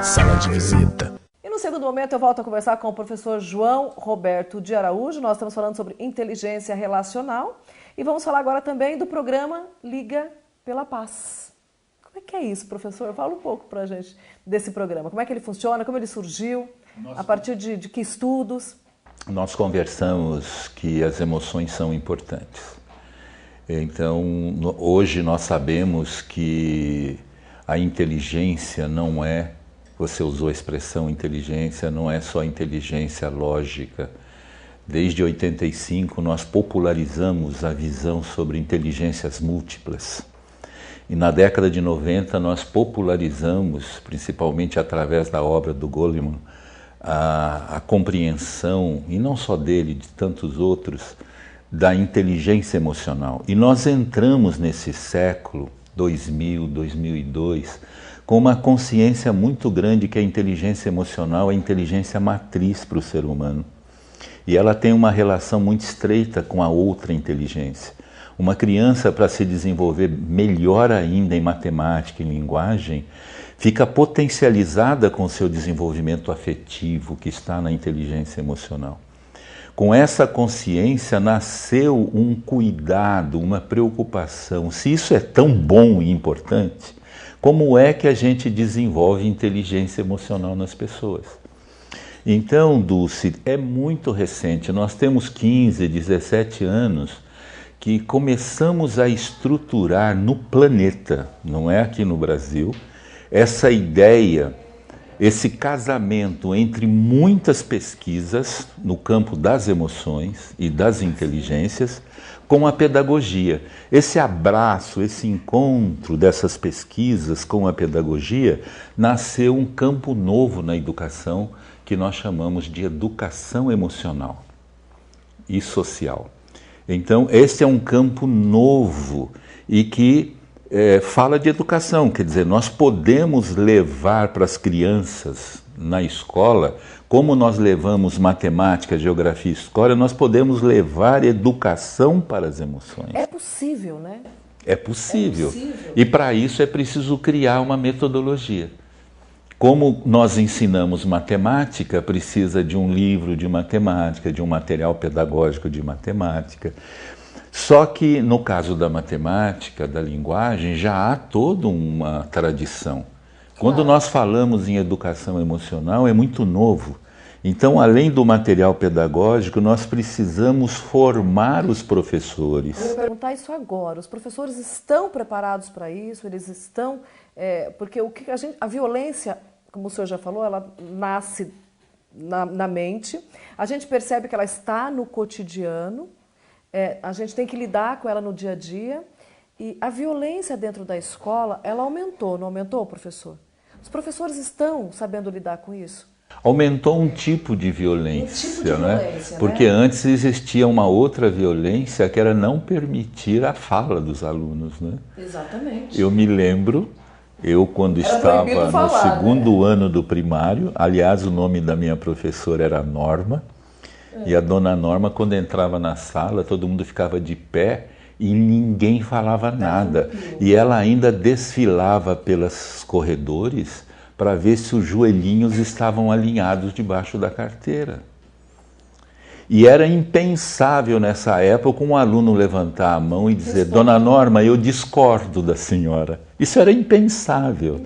Sala de visita. E no segundo momento eu volto a conversar com o professor João Roberto de Araújo. Nós estamos falando sobre inteligência relacional e vamos falar agora também do programa Liga pela Paz. Como é que é isso, professor? Fala um pouco para a gente desse programa. Como é que ele funciona, como ele surgiu, a partir de que estudos? Nós conversamos que as emoções são importantes. Então, hoje nós sabemos que a inteligência não é, você usou a expressão inteligência, não é só inteligência lógica. Desde 85 nós popularizamos a visão sobre inteligências múltiplas. E na década de 90 nós popularizamos, principalmente através da obra do Goleman, a compreensão, e não só dele, de tantos outros, da inteligência emocional. E nós entramos nesse século 2000, 2002, com uma consciência muito grande que a inteligência emocional é a inteligência matriz para o ser humano. E ela tem uma relação muito estreita com a outra inteligência. Uma criança, para se desenvolver melhor ainda em matemática e linguagem, fica potencializada com o seu desenvolvimento afetivo, que está na inteligência emocional. Com essa consciência nasceu um cuidado, uma preocupação. Se isso é tão bom e importante, como é que a gente desenvolve inteligência emocional nas pessoas? Então, Dulce, é muito recente. Nós temos 15, 17 anos que começamos a estruturar no planeta, não é aqui no Brasil, essa ideia, esse casamento entre muitas pesquisas no campo das emoções e das inteligências com a pedagogia. Esse abraço, esse encontro dessas pesquisas com a pedagogia, nasceu um campo novo na educação que nós chamamos de educação emocional e social. Então, esse é um campo novo e que fala de educação, quer dizer, nós podemos levar para as crianças na escola, como nós levamos matemática, geografia e história, nós podemos levar educação para as emoções. É possível, né? É possível. E para isso é preciso criar uma metodologia. Como nós ensinamos matemática, precisa de um livro de matemática, de um material pedagógico de matemática. Só que no caso da matemática, da linguagem, já há toda uma tradição. Quando nós falamos em educação emocional, é muito novo. Então, além do material pedagógico, nós precisamos formar os professores. Eu vou perguntar isso agora. Os professores estão preparados para isso? Eles estão... porque a violência, como o senhor já falou, ela nasce na mente. A gente percebe que ela está no cotidiano. A gente tem que lidar com ela no dia a dia. E a violência dentro da escola, ela aumentou, não aumentou, professor? Os professores estão sabendo lidar com isso? Aumentou um tipo de violência, né? Porque antes existia uma outra violência que era não permitir a fala dos alunos, né? Exatamente. Eu me lembro, quando estava no segundo ano do primário, aliás, o nome da minha professora era Norma, e a dona Norma, quando entrava na sala, todo mundo ficava de pé e ninguém falava nada. E ela ainda desfilava pelos corredores para ver se os joelhinhos estavam alinhados debaixo da carteira. E era impensável nessa época um aluno levantar a mão e dizer: Dona Norma, eu discordo da senhora. Isso era impensável.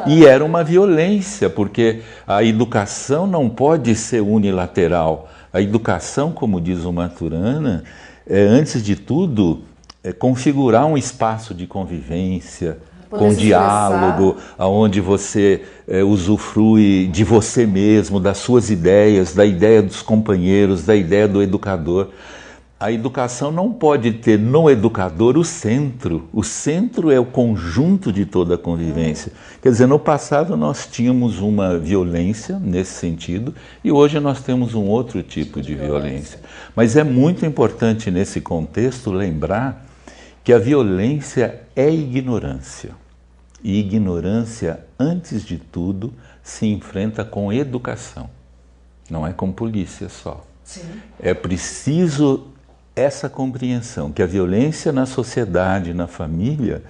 E era uma violência, porque a educação não pode ser unilateral. A educação, como diz o Maturana, antes de tudo, configurar um espaço de convivência, com diálogo, onde você usufrui de você mesmo, das suas ideias, da ideia dos companheiros, da ideia do educador. A educação não pode ter no educador o centro. O centro é o conjunto de toda a convivência. Quer dizer, no passado nós tínhamos uma violência nesse sentido e hoje nós temos um outro tipo de violência. Mas é muito importante nesse contexto lembrar que a violência é ignorância. E ignorância, antes de tudo, se enfrenta com educação. Não é com polícia só. Sim. É preciso essa compreensão que a violência na sociedade, na família,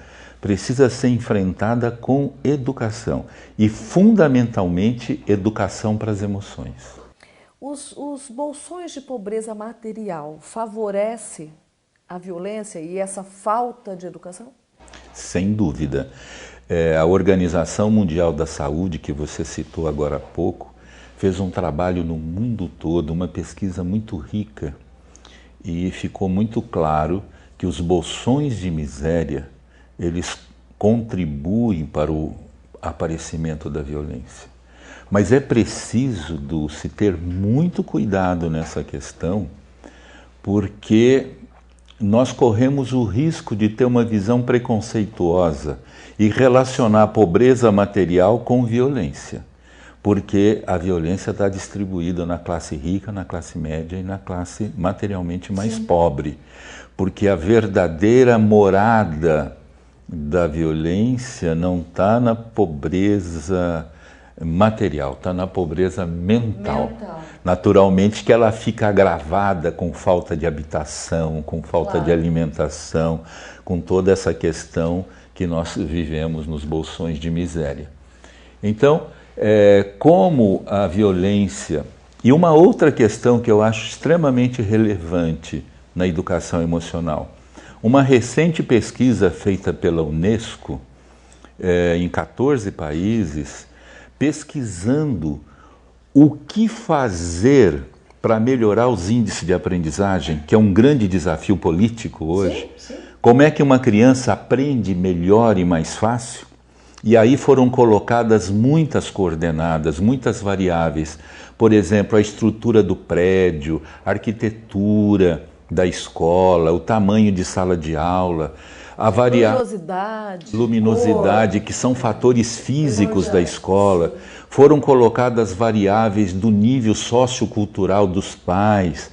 precisa ser enfrentada com educação e, fundamentalmente, educação para as emoções. Os bolsões de pobreza material favorecem a violência e essa falta de educação? Sem dúvida. A Organização Mundial da Saúde, que você citou agora há pouco, fez um trabalho no mundo todo, uma pesquisa muito rica, e ficou muito claro que os bolsões de miséria, eles contribuem para o aparecimento da violência. Mas é preciso, Dulce, ter muito cuidado nessa questão, porque nós corremos o risco de ter uma visão preconceituosa e relacionar a pobreza material com violência, porque a violência está distribuída na classe rica, na classe média e na classe materialmente mais pobre, porque a verdadeira morada da violência não está na pobreza material, está na pobreza mental. Naturalmente que ela fica agravada com falta de habitação, com falta de alimentação, com toda essa questão que nós vivemos nos bolsões de miséria. Então, como a violência... E uma outra questão que eu acho extremamente relevante na educação emocional. Uma recente pesquisa feita pela Unesco, em 14 países, pesquisando o que fazer para melhorar os índices de aprendizagem, que é um grande desafio político hoje. Sim. Como é que uma criança aprende melhor e mais fácil? E aí foram colocadas muitas coordenadas, muitas variáveis. Por exemplo, a estrutura do prédio, a arquitetura da escola, o tamanho de sala de aula, a luminosidade, que são fatores físicos da escola. Foram colocadas variáveis do nível sociocultural dos pais,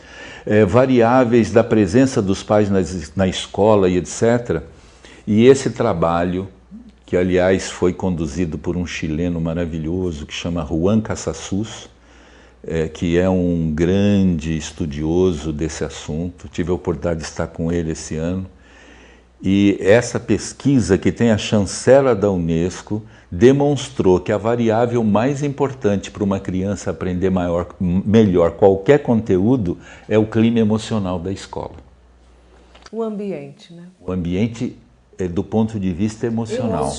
variáveis da presença dos pais na escola e etc. E esse trabalho, que aliás foi conduzido por um chileno maravilhoso que chama Juan Casasus, que é um grande estudioso desse assunto. Tive a oportunidade de estar com ele esse ano. E essa pesquisa, que tem a chancela da Unesco, demonstrou que a variável mais importante para uma criança aprender melhor qualquer conteúdo é o clima emocional da escola. O ambiente, né? O ambiente do ponto de vista emocional.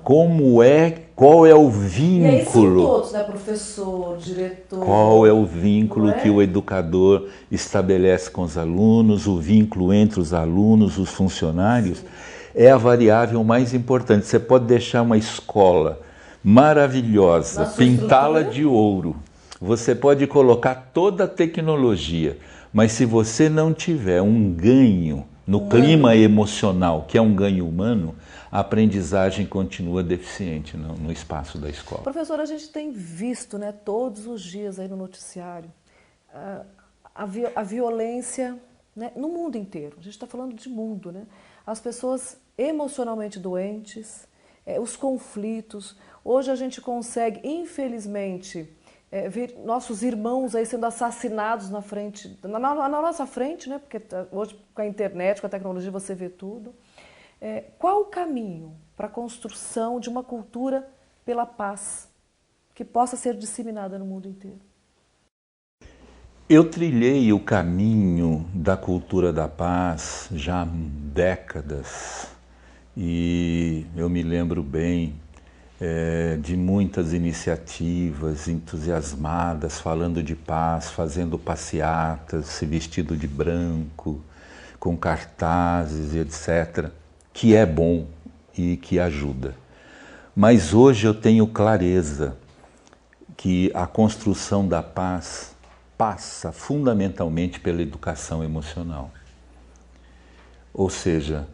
Qual é o vínculo? E aí são todos, né? Professor, diretor. Qual é o vínculo que o educador estabelece com os alunos, o vínculo entre os alunos, os funcionários? Sim. É a variável mais importante. Você pode deixar uma escola maravilhosa, pintá-la de ouro. Você pode colocar toda a tecnologia, mas se você não tiver um ganho no clima emocional, que é um ganho humano, a aprendizagem continua deficiente no espaço da escola. Professor, a gente tem visto, né, todos os dias aí no noticiário a violência, né, no mundo inteiro. A gente está falando de mundo, né? As pessoas emocionalmente doentes, os conflitos. Hoje a gente consegue, infelizmente, ver nossos irmãos aí sendo assassinados na nossa frente, né? Porque hoje com a internet, com a tecnologia você vê tudo. Qual o caminho para a construção de uma cultura pela paz que possa ser disseminada no mundo inteiro? Eu trilhei o caminho da cultura da paz já há décadas e eu me lembro bem de muitas iniciativas entusiasmadas, falando de paz, fazendo passeatas, se vestido de branco, com cartazes, etc., que é bom e que ajuda. Mas hoje eu tenho clareza que a construção da paz passa fundamentalmente pela educação emocional. Ou seja,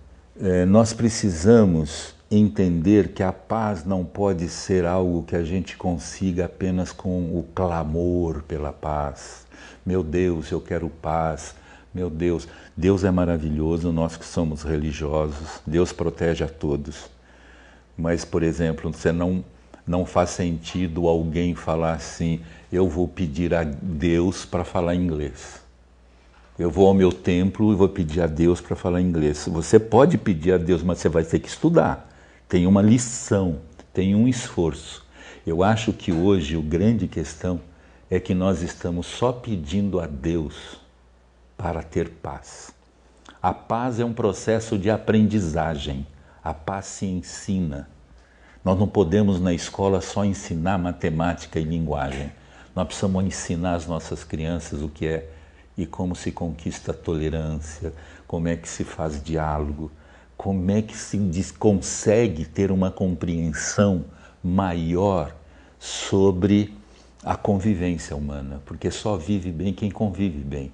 nós precisamos entender que a paz não pode ser algo que a gente consiga apenas com o clamor pela paz. Meu Deus, eu quero paz. Meu Deus, Deus é maravilhoso, nós que somos religiosos, Deus protege a todos. Mas, por exemplo, você não faz sentido alguém falar assim, eu vou pedir a Deus para falar inglês. Eu vou ao meu templo e vou pedir a Deus para falar inglês. Você pode pedir a Deus, mas você vai ter que estudar. tem uma lição, tem um esforço. Eu acho que hoje a grande questão é que nós estamos só pedindo a Deus para ter paz. A paz é um processo de aprendizagem, a paz se ensina. Nós não podemos na escola só ensinar matemática e linguagem. Nós precisamos ensinar às nossas crianças o que é e como se conquista a tolerância, como é que se faz diálogo, como é que se consegue ter uma compreensão maior sobre a convivência humana, porque só vive bem quem convive bem.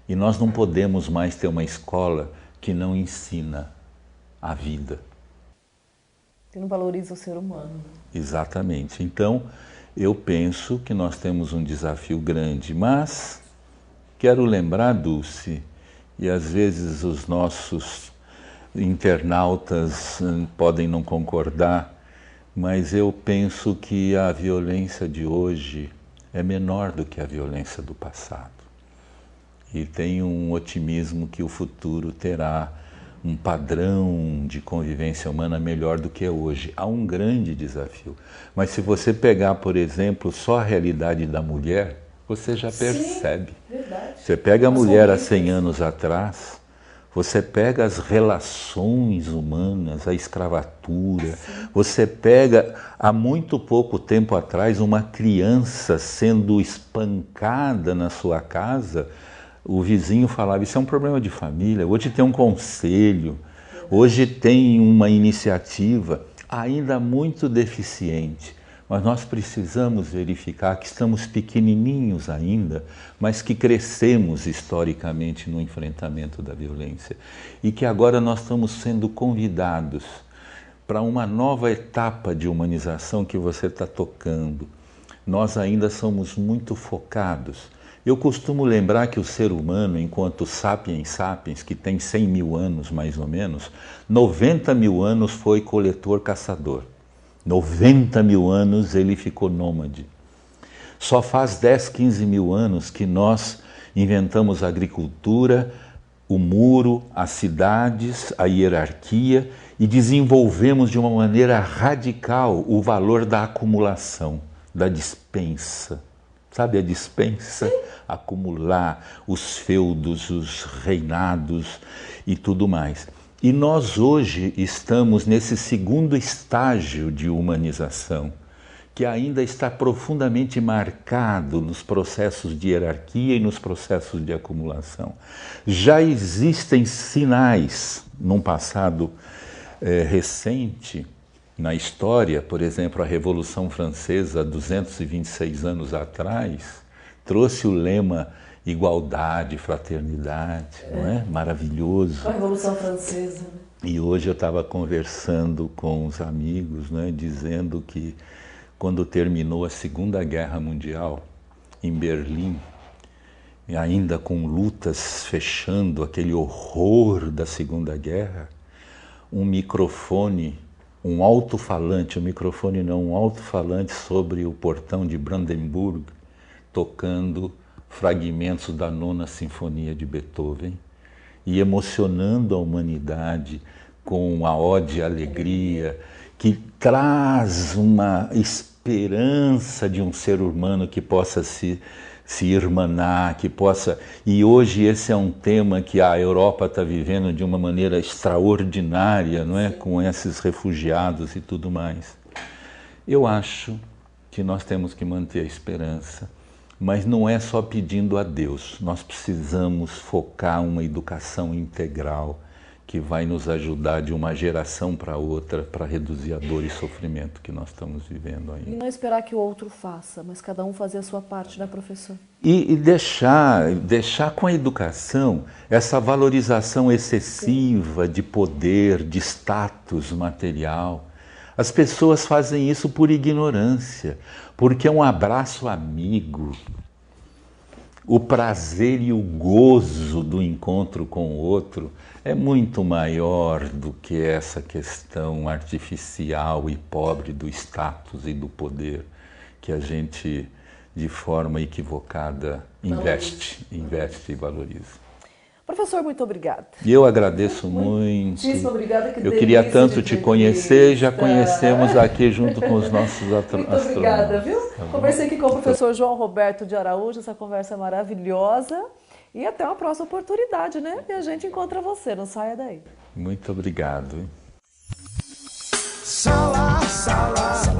E nós não podemos mais ter uma escola que não ensina a vida. Que não valoriza o ser humano. Exatamente. Então, eu penso que nós temos um desafio grande, mas quero lembrar, Dulce, e às vezes os nossos internautas podem não concordar, mas eu penso que a violência de hoje é menor do que a violência do passado. E tenho um otimismo que o futuro terá um padrão de convivência humana melhor do que é hoje. Há um grande desafio. Mas se você pegar, por exemplo, só a realidade da mulher, você já percebe. Sim, verdade. Você pega a mulher há 100 anos atrás, você pega as relações humanas, a escravatura, você pega há muito pouco tempo atrás uma criança sendo espancada na sua casa. O vizinho falava, isso é um problema de família, hoje tem um conselho, hoje tem uma iniciativa ainda muito deficiente, mas nós precisamos verificar que estamos pequenininhos ainda, mas que crescemos historicamente no enfrentamento da violência e que agora nós estamos sendo convidados para uma nova etapa de humanização que você está tocando. Nós ainda somos muito focados. Eu costumo lembrar que o ser humano, enquanto sapiens sapiens, que tem 100 mil anos mais ou menos, 90 mil anos foi coletor-caçador. 90 mil anos ele ficou nômade. Só faz 10, 15 mil anos que nós inventamos a agricultura, o muro, as cidades, a hierarquia e desenvolvemos de uma maneira radical o valor da acumulação, da dispensa. Sabe a dispensa? Acumular os feudos, os reinados e tudo mais. E nós hoje estamos nesse segundo estágio de humanização, que ainda está profundamente marcado nos processos de hierarquia e nos processos de acumulação. Já existem sinais, num passado recente, na história, por exemplo, a Revolução Francesa, 226 anos atrás, trouxe o lema igualdade, fraternidade, não é? Maravilhoso. A Revolução Francesa. Né? E hoje eu estava conversando com os amigos, né, dizendo que quando terminou a Segunda Guerra Mundial, em Berlim, e ainda com lutas fechando aquele horror da Segunda Guerra, um microfone, um alto-falante, um alto-falante sobre o portão de Brandenburg, tocando fragmentos da Nona Sinfonia de Beethoven e emocionando a humanidade com a ode à alegria, que traz uma esperança de um ser humano que possa se irmanar, que possa... E hoje esse é um tema que a Europa está vivendo de uma maneira extraordinária, não é? Com esses refugiados e tudo mais. Eu acho que nós temos que manter a esperança, mas não é só pedindo a Deus. Nós precisamos focar uma educação integral que vai nos ajudar de uma geração para outra para reduzir a dor e sofrimento que nós estamos vivendo ainda. E não esperar que o outro faça, mas cada um fazer a sua parte, né, professor? E deixar com a educação essa valorização excessiva de poder, de status material. As pessoas fazem isso por ignorância, porque um abraço amigo, o prazer e o gozo do encontro com o outro é muito maior do que essa questão artificial e pobre do status e do poder que a gente, de forma equivocada, investe e valoriza. Professor, muito obrigada. E eu agradeço muito. Muitíssimo obrigada. Que eu queria tanto te conhecer, já conhecemos tá? aqui junto com os nossos Muito obrigada, viu? Tá, conversei aqui com o professor João Roberto de Araújo, essa conversa maravilhosa. E até uma próxima oportunidade, né? E a gente encontra você, não saia daí. Muito obrigado. Sala, sala.